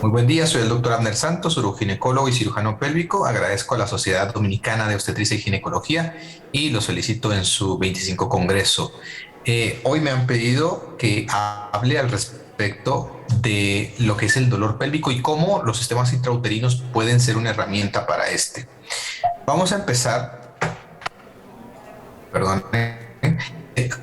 Muy buen día, soy el doctor Abner Santos, uroginecólogo y cirujano pélvico. Agradezco a la Sociedad Dominicana de Obstetricia y Ginecología y los felicito en su 25 congreso. Hoy me han pedido que hable al respecto de lo que es el dolor pélvico y cómo los sistemas intrauterinos pueden ser una herramienta para este. Vamos a empezar, perdón,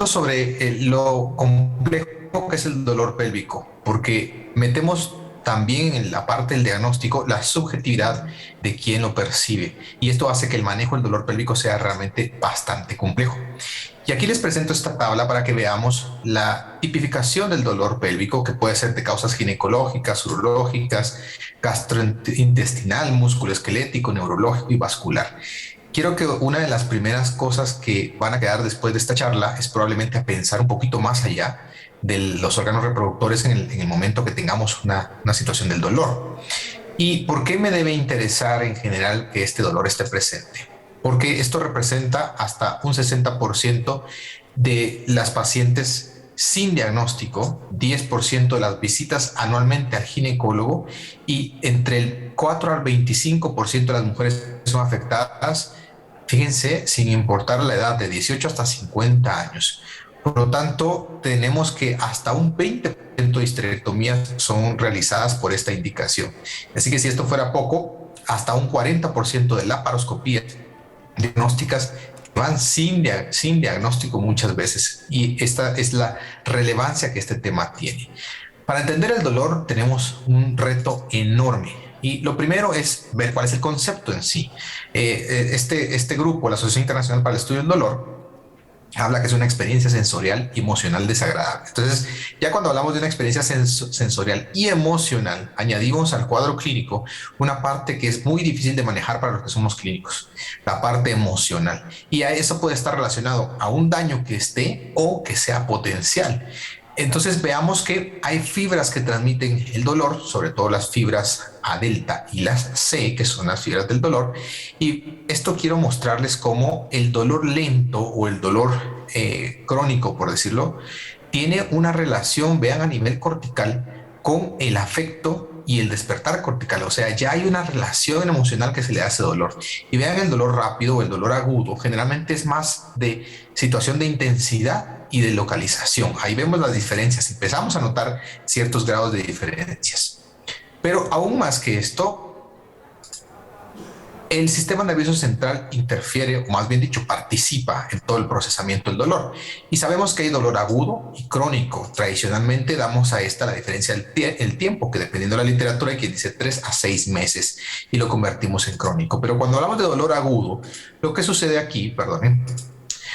sobre lo complejo que es el dolor pélvico, porque metemos también en la parte del diagnóstico la subjetividad de quien lo percibe, y esto hace que el manejo del dolor pélvico sea realmente bastante complejo. Y aquí les presento esta tabla para que veamos la tipificación del dolor pélvico, que puede ser de causas ginecológicas, urológicas, gastrointestinal, musculoesquelético, neurológico y vascular. Quiero que una de las primeras cosas que van a quedar después de esta charla es probablemente a pensar un poquito más allá de los órganos reproductores en el momento que tengamos una situación del dolor. ¿Y por qué me debe interesar en general que este dolor esté presente? Porque esto representa hasta un 60% de las pacientes sin diagnóstico, 10% de las visitas anualmente al ginecólogo, y entre el 4 al 25% de las mujeres son afectadas, fíjense, sin importar la edad, de 18 hasta 50 años. Por lo tanto, tenemos que hasta un 20% de histerectomías son realizadas por esta indicación. Así que si esto fuera poco, hasta un 40% de laparoscopías diagnósticas van sin diagnóstico muchas veces. Y esta es la relevancia que este tema tiene. Para entender el dolor tenemos un enorme. Y lo primero es ver cuál es el concepto en sí. Este grupo, la Asociación Internacional para el Estudio del Dolor, habla que es una experiencia sensorial y emocional desagradable. Entonces, ya cuando hablamos de una experiencia sensorial y emocional, añadimos al cuadro clínico una parte que es muy difícil de manejar para los que somos clínicos, la parte emocional. Y a eso puede estar relacionado a un daño que esté o que sea potencial. Entonces veamos que hay fibras que transmiten el dolor, sobre todo las fibras A delta y las C, que son las fibras del dolor. Y esto quiero mostrarles cómo el dolor lento o el dolor crónico, por decirlo, tiene una relación, vean, a nivel cortical con el afecto y el despertar cortical. O sea, ya hay una relación emocional que se le hace dolor. Y vean, el dolor rápido o el dolor agudo generalmente es más de situación de intensidad y de localización. Ahí vemos las diferencias, empezamos a notar ciertos grados de diferencias. Pero aún más que esto, el sistema nervioso central interfiere, o más bien dicho, participa en todo el procesamiento del dolor. Y sabemos que hay dolor agudo y crónico. Tradicionalmente damos a esta la diferencia del tiempo, que dependiendo de la literatura hay quien dice 3 a 6 meses, y lo convertimos en crónico. Pero cuando hablamos de dolor agudo, lo que sucede aquí, perdonen,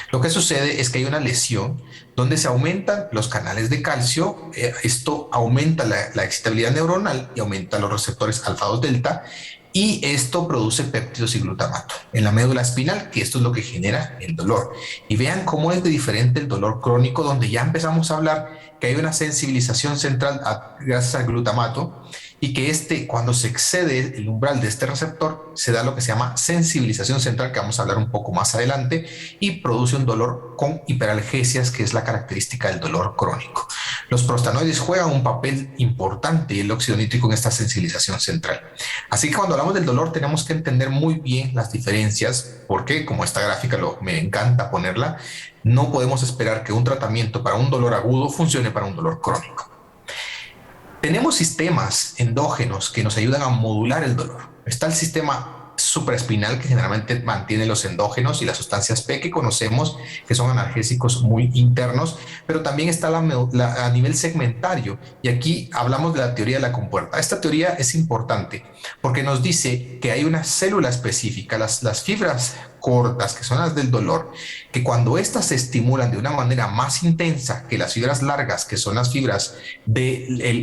lo que sucede es que hay una lesión donde se aumentan los canales de calcio. Esto aumenta la excitabilidad neuronal y aumenta los receptores alfa 2 delta, y esto produce péptidos y glutamato en la médula espinal, que esto es lo que genera el dolor. Y vean cómo es de diferente el dolor crónico, donde ya empezamos a hablar que hay una sensibilización central gracias al glutamato, y que cuando se excede el umbral de este receptor, se da lo que se llama sensibilización central, que vamos a hablar un poco más adelante, y produce un dolor con hiperalgesias, que es la característica del dolor crónico. Los prostanoides juegan un papel importante, y el óxido nítrico, en esta sensibilización central. Así que cuando hablamos del dolor tenemos que entender muy bien las diferencias, porque como esta gráfica me encanta ponerla, no podemos esperar que un tratamiento para un dolor agudo funcione para un dolor crónico. Tenemos sistemas endógenos que nos ayudan a modular el dolor. Está el sistema supraespinal, que generalmente mantiene los endógenos y las sustancias P que conocemos, que son analgésicos muy internos, pero también está a nivel segmentario. Y aquí hablamos de la teoría de la compuerta. Esta teoría es importante porque nos dice que hay una célula específica, las fibras cortas, que son las del dolor, que cuando estas se estimulan de una manera más intensa que las fibras largas, que son las fibras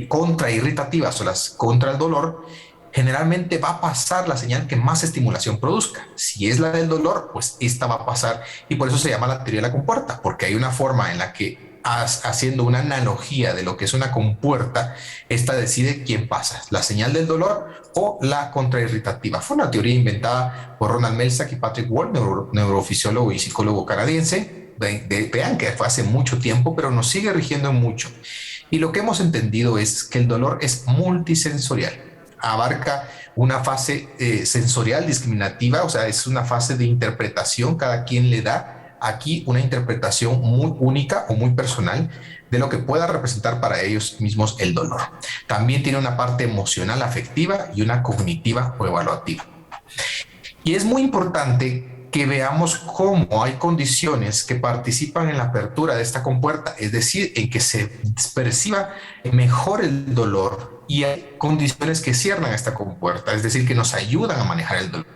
contrairritativas o las contra el dolor, generalmente va a pasar la señal que más estimulación produzca. Si es la del dolor, pues esta va a pasar, y por eso se llama la teoría de la compuerta, porque hay una forma en la que, haciendo una analogía de lo que es una compuerta, esta decide quién pasa, la señal del dolor o la contrairritativa. Fue una teoría inventada por Ronald Melzack y Patrick Wall, neurofisiólogo y psicólogo canadiense. Vean que fue hace mucho tiempo, pero nos sigue rigiendo mucho. Y lo que hemos entendido es que el dolor es multisensorial. abarca una fase sensorial discriminativa, o sea, es una fase de interpretación, cada quien le da aquí una interpretación muy única o muy personal de lo que pueda representar para ellos mismos el dolor. También tiene una parte emocional, afectiva y una cognitiva o evaluativa. Y es muy importante que veamos cómo hay condiciones que participan en la apertura de esta compuerta, es decir, en que se perciba mejor el dolor, y hay condiciones que cierran esta compuerta, es decir, que nos ayudan a manejar el dolor.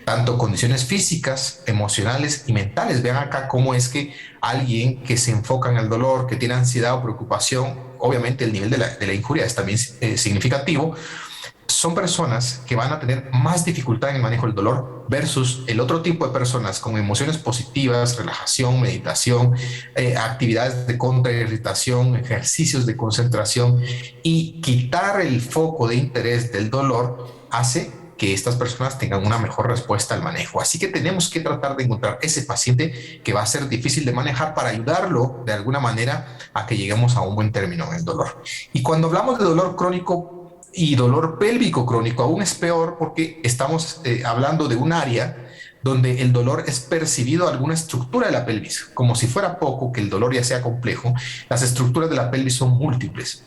Tanto condiciones físicas, emocionales y mentales. Vean acá cómo es que alguien que se enfoca en el dolor, que tiene ansiedad o preocupación, obviamente el nivel de la injuria es también significativo, son personas que van a tener más dificultad en el manejo del dolor versus el otro tipo de personas con emociones positivas, relajación, meditación, actividades de contrairritación, ejercicios de concentración, y quitar el foco de interés del dolor hace que estas personas tengan una mejor respuesta al manejo. Así que tenemos que tratar de encontrar ese paciente que va a ser difícil de manejar para ayudarlo de alguna manera a que lleguemos a un buen término en el dolor. Y cuando hablamos de dolor crónico y dolor pélvico crónico, aún es peor porque estamos hablando de un área donde el dolor es percibido a alguna estructura de la pelvis. Como si fuera poco que el dolor ya sea complejo, las estructuras de la pelvis son múltiples.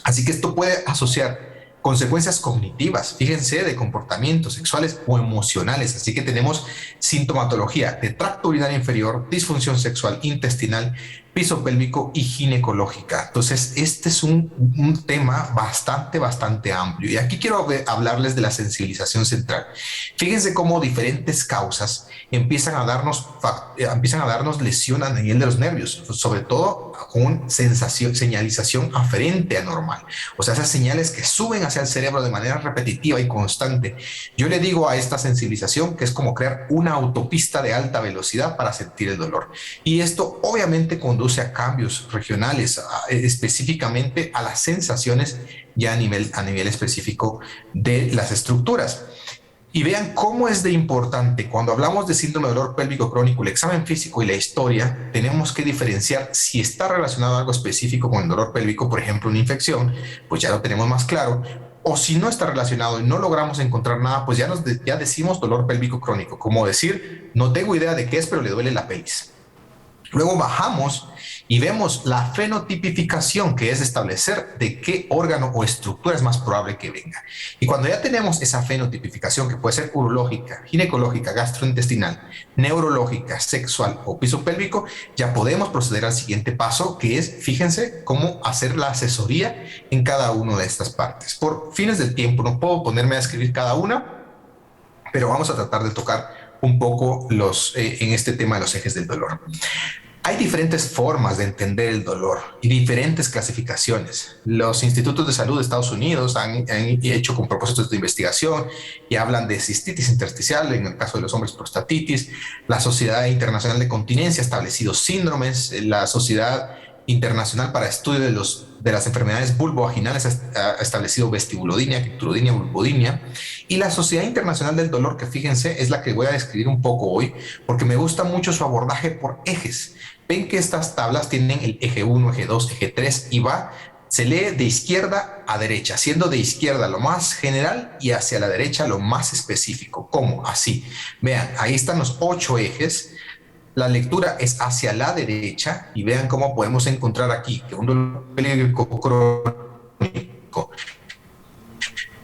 Así que esto puede asociar consecuencias cognitivas, fíjense, de comportamientos sexuales o emocionales. Así que tenemos sintomatología de tracto urinario inferior, disfunción sexual intestinal, piso pélvico y ginecológica. Entonces, este es un tema bastante amplio. Y aquí quiero hablarles de la sensibilización central. Fíjense cómo diferentes causas empiezan a darnos lesión a nivel de los nervios, sobre todo con señalización aferente anormal. O sea, esas señales que suben hacia el cerebro de manera repetitiva y constante. Yo le digo a esta sensibilización que es como crear una autopista de alta velocidad para sentir el dolor. Y esto obviamente conduce a cambios regionales, específicamente a las sensaciones ya a nivel específico de las estructuras. Y vean cómo es de importante cuando hablamos de síndrome de dolor pélvico crónico, el examen físico y la historia, tenemos que diferenciar si está relacionado a algo específico con el dolor pélvico, por ejemplo, una infección, pues ya lo tenemos más claro. O si no está relacionado y no logramos encontrar nada, pues ya decimos dolor pélvico crónico, como decir, no tengo idea de qué es, pero le duele la pelvis. Luego bajamos y vemos la fenotipificación, que es establecer de qué órgano o estructura es más probable que venga. Y cuando ya tenemos esa fenotipificación, que puede ser urológica, ginecológica, gastrointestinal, neurológica, sexual o piso pélvico, ya podemos proceder al siguiente paso, que es, fíjense, cómo hacer la asesoría en cada una de estas partes. Por fines del tiempo, no puedo ponerme a escribir cada una, pero vamos a tratar de tocar un poco en este tema de los ejes del dolor. Hay diferentes formas de entender el dolor y diferentes clasificaciones. Los institutos de salud de Estados Unidos han hecho con propósitos de investigación y hablan de cistitis intersticial, en el caso de los hombres prostatitis. La Sociedad Internacional de Continencia ha establecido síndromes. La Sociedad Internacional para Estudio de las Enfermedades Vulvovaginales ha establecido vestibulodynia, clicturodynia, vulvodynia. Y la Sociedad Internacional del Dolor, que fíjense, es la que voy a describir un poco hoy, porque me gusta mucho su abordaje por ejes. Ven que estas tablas tienen el eje 1, eje 2, eje 3 y se lee de izquierda a derecha, siendo de izquierda lo más general y hacia la derecha lo más específico. ¿Cómo? Así. Vean, ahí están los 8 ejes. La lectura es hacia la derecha y vean cómo podemos encontrar aquí que un dolor pélvico crónico,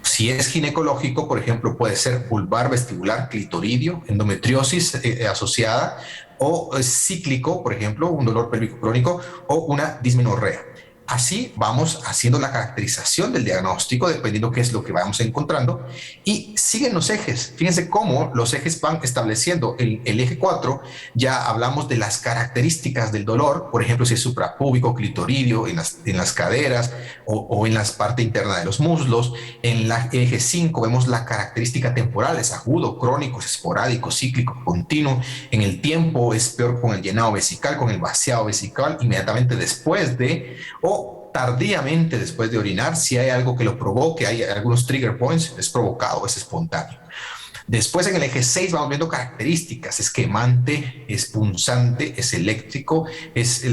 si es ginecológico, por ejemplo, puede ser vulvar, vestibular, clitoridio, endometriosis asociada, o cíclico, por ejemplo, un dolor pélvico crónico o una dismenorrea. Así vamos haciendo la caracterización del diagnóstico dependiendo qué es lo que vamos encontrando, y siguen los ejes. Fíjense cómo los ejes van estableciendo el eje 4. Ya hablamos de las características del dolor, por ejemplo, si es suprapúbico, clitoridio, en las caderas o en la parte interna de los muslos. En el eje 5 vemos la característica temporal, es agudo, crónico, es esporádico, cíclico, continuo. En el tiempo es peor con el llenado vesical, con el vaciado vesical inmediatamente después de, o tardíamente después de orinar. Si hay algo que lo provoque, hay algunos trigger points, es provocado, es espontáneo. Después en el eje 6 vamos viendo características, es quemante, es punzante, es eléctrico, es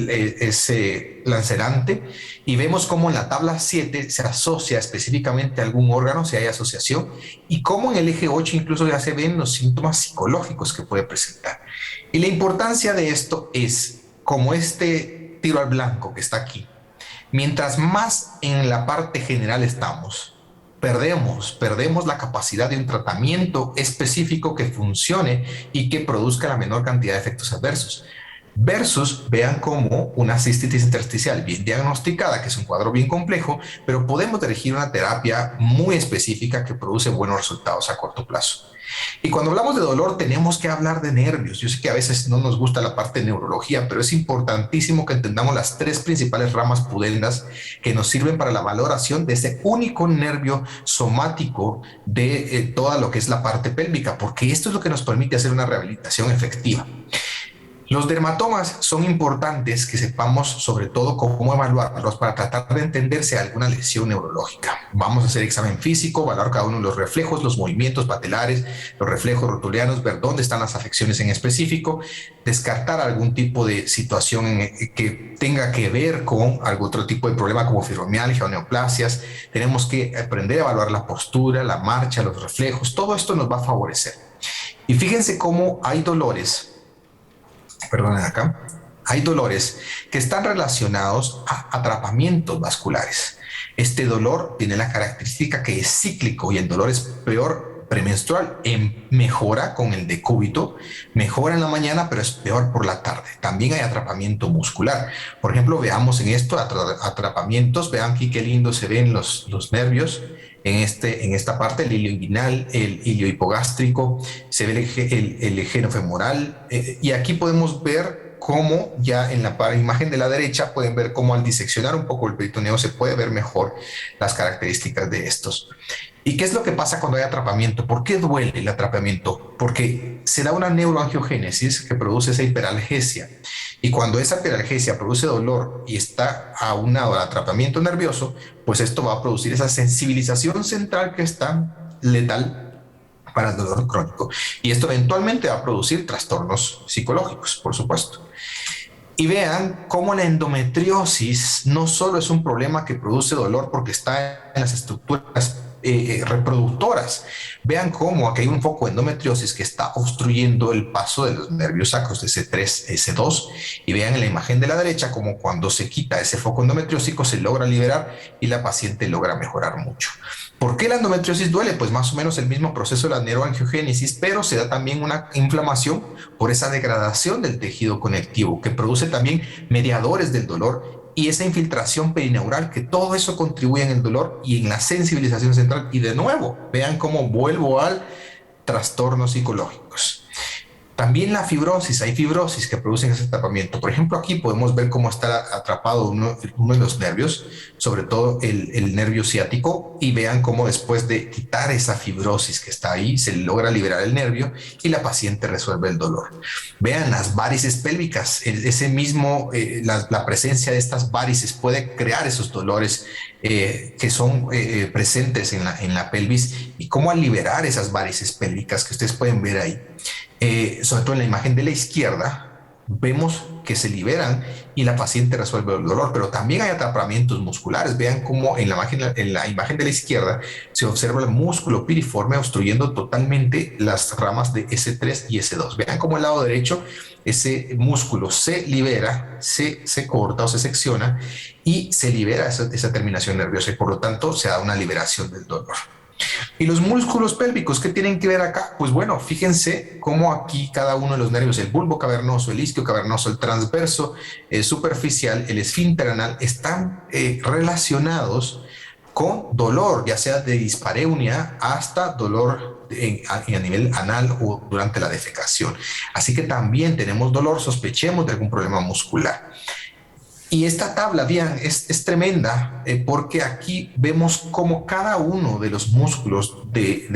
lancerante, y vemos cómo en la tabla 7 se asocia específicamente a algún órgano, si hay asociación, y cómo en el eje 8 incluso ya se ven los síntomas psicológicos que puede presentar. Y la importancia de esto es, como este tiro al blanco que está aquí, mientras más en la parte general estamos, perdemos la capacidad de un tratamiento específico que funcione y que produzca la menor cantidad de efectos adversos. Versus, vean cómo una cistitis intersticial bien diagnosticada, que es un cuadro bien complejo, pero podemos dirigir una terapia muy específica que produce buenos resultados a corto plazo. Y cuando hablamos de dolor tenemos que hablar de nervios. Yo sé que a veces no nos gusta la parte de neurología, pero es importantísimo que entendamos las tres principales ramas pudendas que nos sirven para la valoración de ese único nervio somático de toda lo que es la parte pélvica, porque esto es lo que nos permite hacer una rehabilitación efectiva. Los dermatomas son importantes que sepamos sobre todo cómo evaluarlos para tratar de entender si hay alguna lesión neurológica. Vamos a hacer examen físico, evaluar cada uno de los reflejos, los movimientos patelares, los reflejos rotulianos, ver dónde están las afecciones en específico, descartar algún tipo de situación que tenga que ver con algún otro tipo de problema como fibromialgia o neoplasias. Tenemos que aprender a evaluar la postura, la marcha, los reflejos. Todo esto nos va a favorecer. Y fíjense cómo hay dolores, perdonen acá, hay dolores que están relacionados a atrapamientos vasculares. Este dolor tiene la característica que es cíclico y el dolor es peor premenstrual. Mejora con el decúbito, mejora en la mañana, pero es peor por la tarde. También hay atrapamiento muscular. Por ejemplo, veamos en esto atrapamientos. Vean aquí qué lindo se ven los nervios. En esta parte, el ilio inguinal, el ilio hipogástrico, se ve el ejeno femoral, y aquí podemos ver cómo ya en la imagen de la derecha pueden ver cómo al diseccionar un poco el peritoneo se puede ver mejor las características de estos. ¿Y qué es lo que pasa cuando hay atrapamiento? ¿Por qué duele el atrapamiento? Porque se da una neuroangiogénesis que produce esa hiperalgesia. Y cuando esa hiperalgesia produce dolor y está aunado al atrapamiento nervioso, pues esto va a producir esa sensibilización central que es tan letal para el dolor crónico. Y esto eventualmente va a producir trastornos psicológicos, por supuesto. Y vean cómo la endometriosis no solo es un problema que produce dolor porque está en las estructuras reproductoras. Vean cómo aquí hay un foco de endometriosis que está obstruyendo el paso de los nervios sacros de S3, S2, y vean en la imagen de la derecha como cuando se quita ese foco endometriósico se logra liberar y la paciente logra mejorar mucho. ¿Por qué la endometriosis duele? Pues más o menos el mismo proceso de la neuroangiogénesis, pero se da también una inflamación por esa degradación del tejido conectivo que produce también mediadores del dolor y esa infiltración perineural, que todo eso contribuye en el dolor y en la sensibilización central. Y de nuevo, vean cómo vuelvo al trastornos psicológicos. También la fibrosis, hay fibrosis que producen ese atrapamiento. Por ejemplo, aquí podemos ver cómo está atrapado uno de los nervios, sobre todo el nervio ciático, y vean cómo después de quitar esa fibrosis que está ahí, se logra liberar el nervio y la paciente resuelve el dolor. Vean las varices pélvicas, ese mismo, la presencia de estas varices puede crear esos dolores que son presentes en la pelvis, y cómo al liberar esas varices pélvicas que ustedes pueden ver ahí, sobre todo en la imagen de la izquierda, vemos que se liberan y la paciente resuelve el dolor, pero también hay atrapamientos musculares. Vean cómo en la imagen de la izquierda se observa el músculo piriforme obstruyendo totalmente las ramas de S3 y S2. Vean cómo al lado derecho ese músculo se libera, se corta o se secciona y se libera esa terminación nerviosa, y por lo tanto se da una liberación del dolor. Y los músculos pélvicos, ¿qué tienen que ver acá? Pues bueno, fíjense cómo aquí cada uno de los nervios, el bulbo cavernoso, el isquio cavernoso, el transverso superficial, el esfínter anal, están relacionados con dolor, ya sea de dispareunia hasta dolor a nivel anal o durante la defecación. Así que también tenemos dolor, sospechemos de algún problema muscular. Y esta tabla, vean, es tremenda, porque aquí vemos cómo cada uno de los músculos de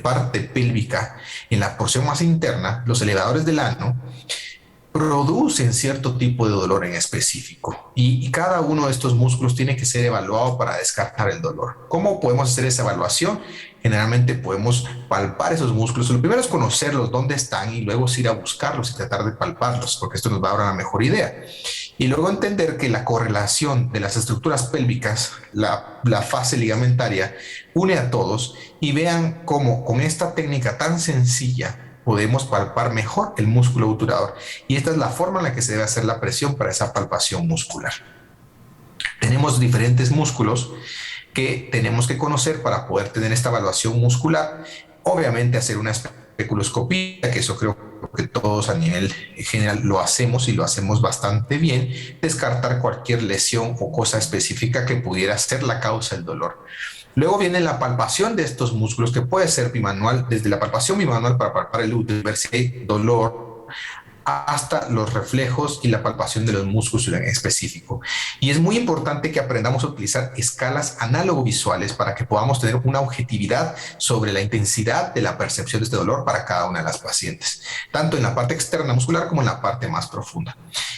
parte pélvica, en la porción más interna, los elevadores del ano, producen cierto tipo de dolor en específico y cada uno de estos músculos tiene que ser evaluado para descartar el dolor. ¿Cómo podemos hacer esa evaluación? Generalmente podemos palpar esos músculos. Lo primero es conocerlos, dónde están y luego ir a buscarlos y tratar de palparlos, porque esto nos va a dar una mejor idea. Y luego entender que la correlación de las estructuras pélvicas, la fase ligamentaria, une a todos y vean cómo con esta técnica tan sencilla podemos palpar mejor el músculo obturador. Y esta es la forma en la que se debe hacer la presión para esa palpación muscular. Tenemos diferentes músculos que tenemos que conocer para poder tener esta evaluación muscular. Obviamente hacer una especuloscopía, que eso creo que todos a nivel general lo hacemos y lo hacemos bastante bien, descartar cualquier lesión o cosa específica que pudiera ser la causa del dolor. Luego viene la palpación de estos músculos, que puede ser bimanual, desde la palpación bimanual para palpar el útero, ver si hay dolor, hasta los reflejos y la palpación de los músculos en específico. Y es muy importante que aprendamos a utilizar escalas análogo-visuales para que podamos tener una objetividad sobre la intensidad de la percepción de este dolor para cada una de las pacientes, tanto en la parte externa muscular como en la parte más profunda.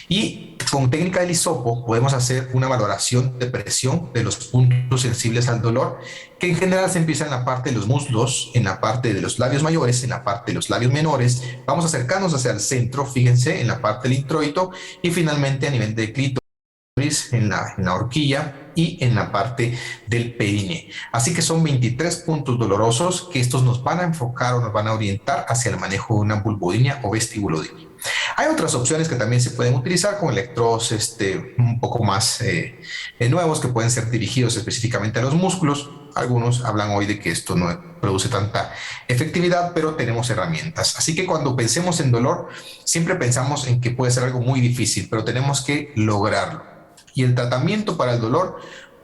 Y con técnica del hisopo podemos hacer una valoración de presión de los puntos sensibles al dolor, que en general se empieza en la parte de los muslos, en la parte de los labios mayores, en la parte de los labios menores. Vamos a acercarnos hacia el centro, fíjense, en la parte del introito y finalmente a nivel de clítoris, en la horquilla y en la parte del perine. Así que son 23 puntos dolorosos que estos nos van a enfocar o nos van a orientar hacia el manejo de una vulvodynia o vestibulodynia. Hay otras opciones que también se pueden utilizar con electrodos un poco más nuevos, que pueden ser dirigidos específicamente a los músculos. Algunos hablan hoy de que esto no produce tanta efectividad, pero tenemos herramientas. Así que cuando pensemos en dolor, siempre pensamos en que puede ser algo muy difícil, pero tenemos que lograrlo. Y el tratamiento para el dolor,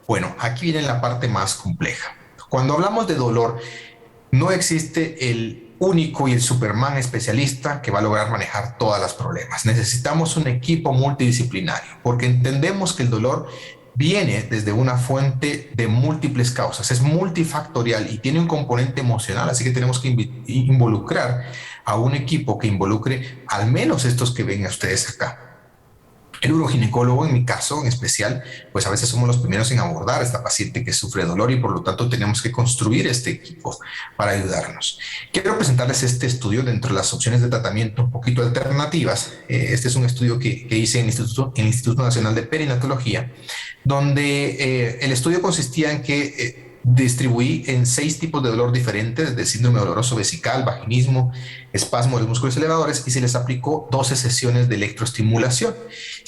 bueno, aquí viene la parte más compleja. Cuando hablamos de dolor, no existe el único y el Superman especialista que va a lograr manejar todos los problemas. Necesitamos un equipo multidisciplinario, porque entendemos que el dolor viene desde una fuente de múltiples causas, es multifactorial y tiene un componente emocional, así que tenemos que involucrar a un equipo que involucre al menos estos que ven a ustedes acá. El uroginecólogo, en mi caso en especial, pues a veces somos los primeros en abordar a esta paciente que sufre dolor y por lo tanto tenemos que construir este equipo para ayudarnos. Quiero presentarles este estudio dentro de las opciones de tratamiento un poquito alternativas. Este es un estudio que hice en el Instituto Nacional de Perinatología, donde el estudio consistía en que distribuí en 6 tipos de dolor diferentes, de síndrome doloroso vesical, vaginismo, espasmo de los músculos elevadores, y se les aplicó 12 sesiones de electroestimulación.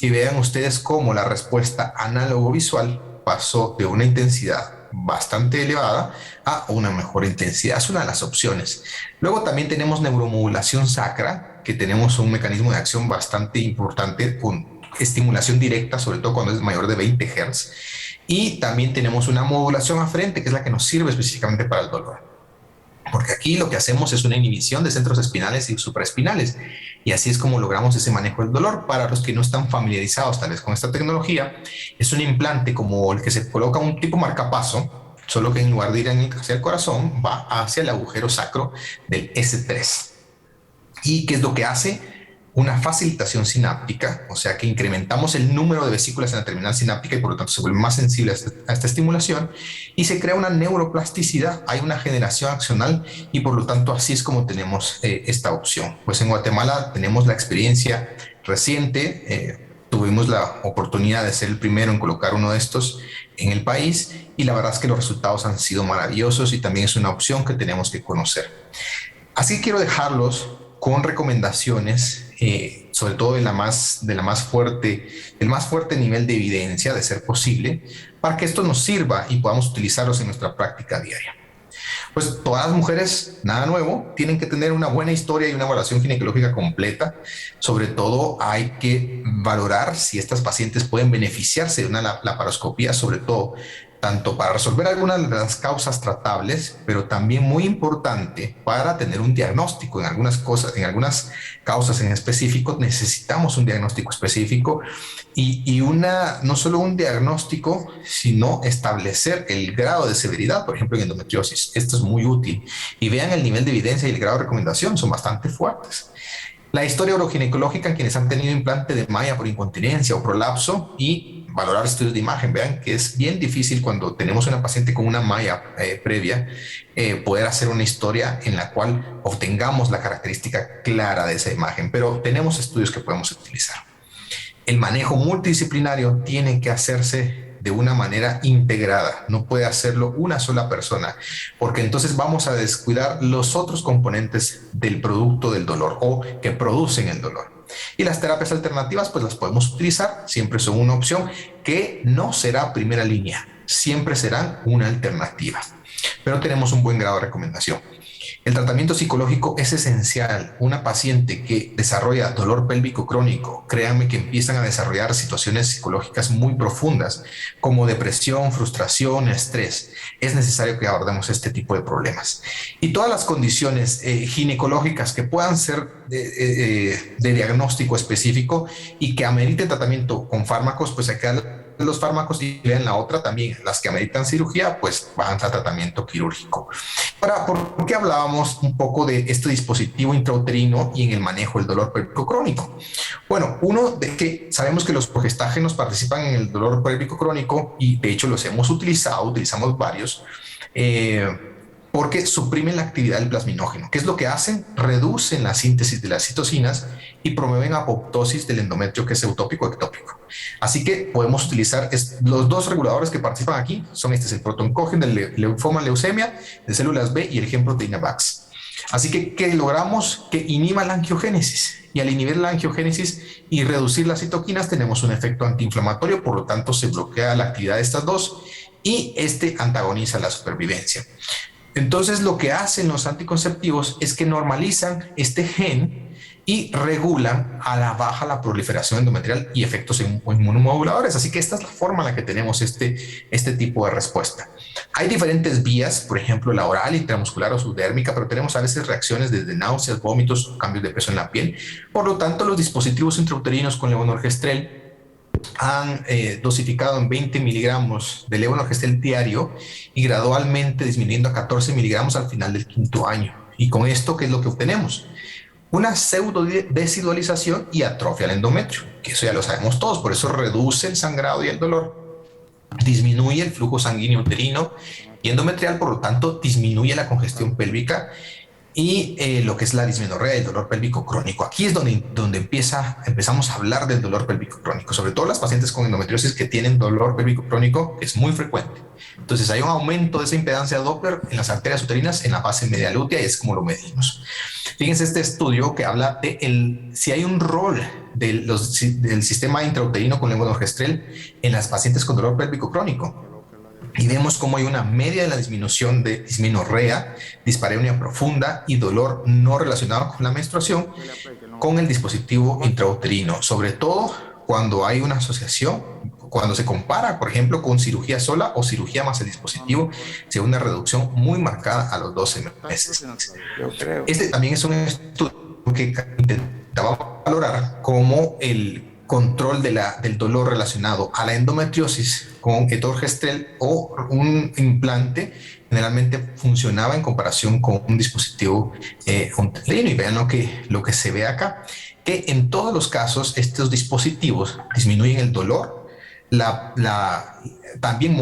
Y vean ustedes cómo la respuesta análogo-visual pasó de una intensidad bastante elevada a una mejor intensidad. Es una de las opciones. Luego también tenemos neuromodulación sacra, que tenemos un mecanismo de acción bastante importante con estimulación directa, sobre todo cuando es mayor de 20 Hz. Y también tenemos una modulación aferente, que es la que nos sirve específicamente para el dolor. Porque aquí lo que hacemos es una inhibición de centros espinales y supraespinales. Y así es como logramos ese manejo del dolor. Para los que no están familiarizados tal vez con esta tecnología, es un implante como el que se coloca un tipo marcapaso, solo que en lugar de ir hacia el corazón, va hacia el agujero sacro del S3. ¿Y qué es lo que hace? Una facilitación sináptica, o sea que incrementamos el número de vesículas en la terminal sináptica y por lo tanto se vuelve más sensible a esta estimulación y se crea una neuroplasticidad, hay una generación accional y por lo tanto así es como tenemos esta opción. Pues en Guatemala tenemos la experiencia reciente, tuvimos la oportunidad de ser el primero en colocar uno de estos en el país y la verdad es que los resultados han sido maravillosos y también es una opción que tenemos que conocer. Así que quiero dejarlos con recomendaciones, sobre todo del más fuerte nivel de evidencia, de ser posible, para que esto nos sirva y podamos utilizarlos en nuestra práctica diaria. Pues todas las mujeres, nada nuevo, tienen que tener una buena historia y una evaluación ginecológica completa. Sobre todo hay que valorar si estas pacientes pueden beneficiarse de una laparoscopía, sobre todo tanto para resolver algunas de las causas tratables, pero también muy importante para tener un diagnóstico. En algunas causas en específico necesitamos un diagnóstico específico y no solo un diagnóstico, sino establecer el grado de severidad, por ejemplo en endometriosis. Esto es muy útil y vean el nivel de evidencia y el grado de recomendación, son bastante fuertes. La historia uroginecológica en quienes han tenido implante de malla por incontinencia o prolapso y valorar estudios de imagen. Vean que es bien difícil cuando tenemos una paciente con una malla previa poder hacer una historia en la cual obtengamos la característica clara de esa imagen, pero tenemos estudios que podemos utilizar. El manejo multidisciplinario tiene que hacerse de una manera integrada, no puede hacerlo una sola persona, porque entonces vamos a descuidar los otros componentes del producto del dolor o que producen el dolor. Y las terapias alternativas, pues las podemos utilizar, siempre son una opción que no será primera línea, siempre serán una alternativa, pero tenemos un buen grado de recomendación. El tratamiento psicológico es esencial. Una paciente que desarrolla dolor pélvico crónico, créanme que empiezan a desarrollar situaciones psicológicas muy profundas, como depresión, frustración, estrés. Es necesario que abordemos este tipo de problemas. Y todas las condiciones ginecológicas que puedan ser de diagnóstico específico y que ameriten tratamiento con fármacos, pues hay que darle los fármacos, y vean la otra también, las que ameritan cirugía, pues van a tratamiento quirúrgico. Ahora, ¿por qué hablábamos un poco de este dispositivo intrauterino y en el manejo del dolor pélvico crónico? Bueno, uno de que sabemos que los progestágenos participan en el dolor pélvico crónico y de hecho los hemos utilizado, utilizamos varios, porque suprimen la actividad del plasminógeno. ¿Qué es lo que hacen? Reducen la síntesis de las citocinas y promueven apoptosis del endometrio, que es eutópico ectópico. Así que podemos utilizar los dos reguladores que participan aquí, son este es el protoncógeno del linfoma leucemia, de células B y el gen proteína VAX. Así que, ¿qué logramos? Que inhiba la angiogénesis. Y al inhibir la angiogénesis y reducir las citoquinas, tenemos un efecto antiinflamatorio, por lo tanto se bloquea la actividad de estas dos y este antagoniza la supervivencia. Entonces, lo que hacen los anticonceptivos es que normalizan este gen y regulan a la baja la proliferación endometrial y efectos inmunomoduladores. Así que esta es la forma en la que tenemos este tipo de respuesta. Hay diferentes vías, por ejemplo, la oral, intramuscular o subdérmica, pero tenemos a veces reacciones desde náuseas, vómitos, cambios de peso en la piel. Por lo tanto, los dispositivos intrauterinos con levonorgestrel han dosificado en 20 miligramos de levonorgestrel diario y gradualmente disminuyendo a 14 miligramos al final del quinto año. Y con esto, ¿qué es lo que obtenemos? Una pseudo desidualización y atrofia al endometrio, que eso ya lo sabemos todos, por eso reduce el sangrado y el dolor, disminuye el flujo sanguíneo uterino y endometrial, por lo tanto disminuye la congestión pélvica y lo que es la dismenorrea y el dolor pélvico crónico. Aquí es donde empezamos a hablar del dolor pélvico crónico, sobre todo las pacientes con endometriosis que tienen dolor pélvico crónico, es muy frecuente. Entonces hay un aumento de esa impedancia Doppler en las arterias uterinas en la base media lútea y es como lo medimos. Fíjense este estudio que habla de si hay un rol del sistema intrauterino con levonorgestrel en las pacientes con dolor pélvico crónico. Y vemos cómo hay una media de la disminución de dismenorrea, dispareunia profunda y dolor no relacionado con la menstruación con el dispositivo intrauterino, sobre todo cuando hay una asociación, cuando se compara, por ejemplo, con cirugía sola o cirugía más el dispositivo, se ve una reducción muy marcada a los 12 meses. Este también es un estudio que intentaba valorar cómo el control del dolor relacionado a la endometriosis con etorgestrel o un implante generalmente funcionaba en comparación con un dispositivo uterino. Y vean lo que se ve acá, que en todos los casos estos dispositivos disminuyen el dolor. También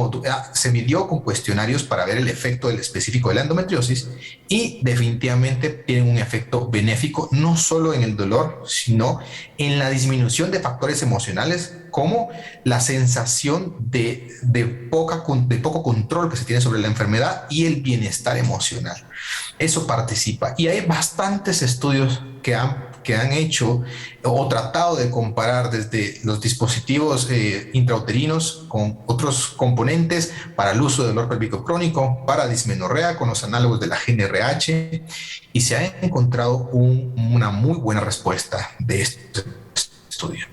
se midió con cuestionarios para ver el efecto del específico de la endometriosis y definitivamente tienen un efecto benéfico no solo en el dolor, sino en la disminución de factores emocionales como la sensación de poco control que se tiene sobre la enfermedad y el bienestar emocional. Eso participa. Y hay bastantes estudios que han hecho o tratado de comparar desde los dispositivos intrauterinos con otros componentes para el uso del dolor pélvico crónico, para dismenorrea con los análogos de la GnRH, y se ha encontrado una muy buena respuesta de este estudio.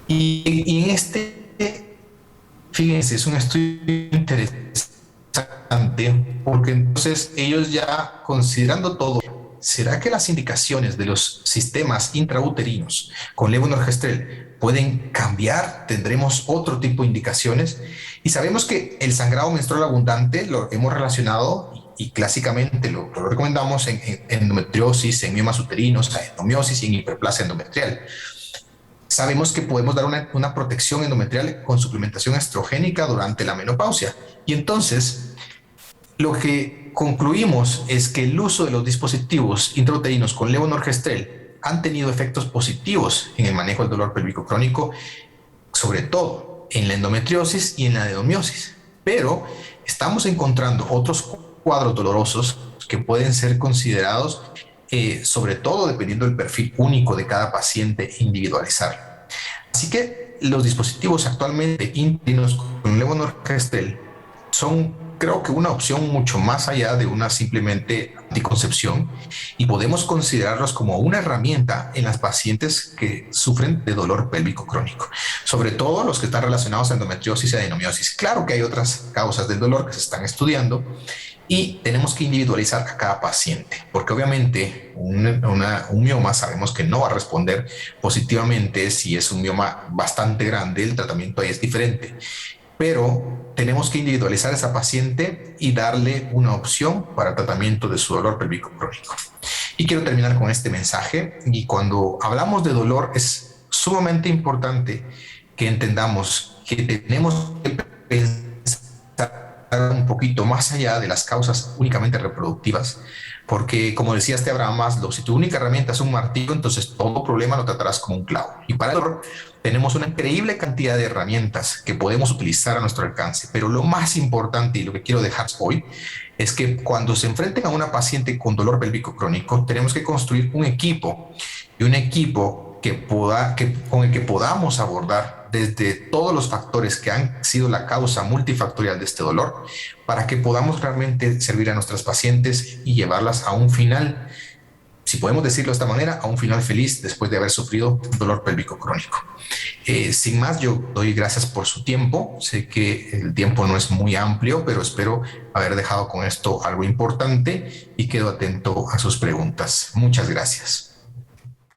Y fíjense, es un estudio interesante porque entonces ellos ya considerando todo, ¿será que las indicaciones de los sistemas intrauterinos con levonorgestrel pueden cambiar? ¿Tendremos otro tipo de indicaciones? Y sabemos que el sangrado menstrual abundante lo hemos relacionado y clásicamente lo recomendamos en endometriosis, en miomas uterinos, endomiosis y en hiperplasia endometrial. Sabemos que podemos dar una protección endometrial con suplementación estrogénica durante la menopausia. Y entonces, lo que concluimos es que el uso de los dispositivos intrauterinos con levonorgestrel han tenido efectos positivos en el manejo del dolor pélvico crónico, sobre todo en la endometriosis y en la adenomiosis. Pero estamos encontrando otros cuadros dolorosos que pueden ser considerados, sobre todo dependiendo del perfil único de cada paciente, individualizar. Así que los dispositivos actualmente interinos con levonorgestrel son, creo que, una opción mucho más allá de una simplemente anticoncepción, y podemos considerarlos como una herramienta en las pacientes que sufren de dolor pélvico crónico, sobre todo los que están relacionados a endometriosis y adenomiosis. Claro que hay otras causas del dolor que se están estudiando y tenemos que individualizar a cada paciente, porque obviamente un mioma sabemos que no va a responder positivamente. Si es un mioma bastante grande, el tratamiento ahí es diferente, pero tenemos que individualizar a esa paciente y darle una opción para tratamiento de su dolor pélvico crónico. Y quiero terminar con este mensaje, y cuando hablamos de dolor es sumamente importante que entendamos que tenemos que pensar un poquito más allá de las causas únicamente reproductivas, porque como decía Abraham Maslow, si tu única herramienta es un martillo, entonces todo problema lo tratarás como un clavo. Y para el dolor tenemos una increíble cantidad de herramientas que podemos utilizar a nuestro alcance, pero lo más importante y lo que quiero dejar hoy es que cuando se enfrenten a una paciente con dolor pélvico crónico, tenemos que construir un equipo, y un equipo con el que podamos abordar desde todos los factores que han sido la causa multifactorial de este dolor, para que podamos realmente servir a nuestras pacientes y llevarlas a un final, si podemos decirlo de esta manera, a un final feliz después de haber sufrido dolor pélvico crónico. Sin más, yo doy gracias por su tiempo. Sé que el tiempo no es muy amplio, pero espero haber dejado con esto algo importante y quedo atento a sus preguntas. Muchas gracias.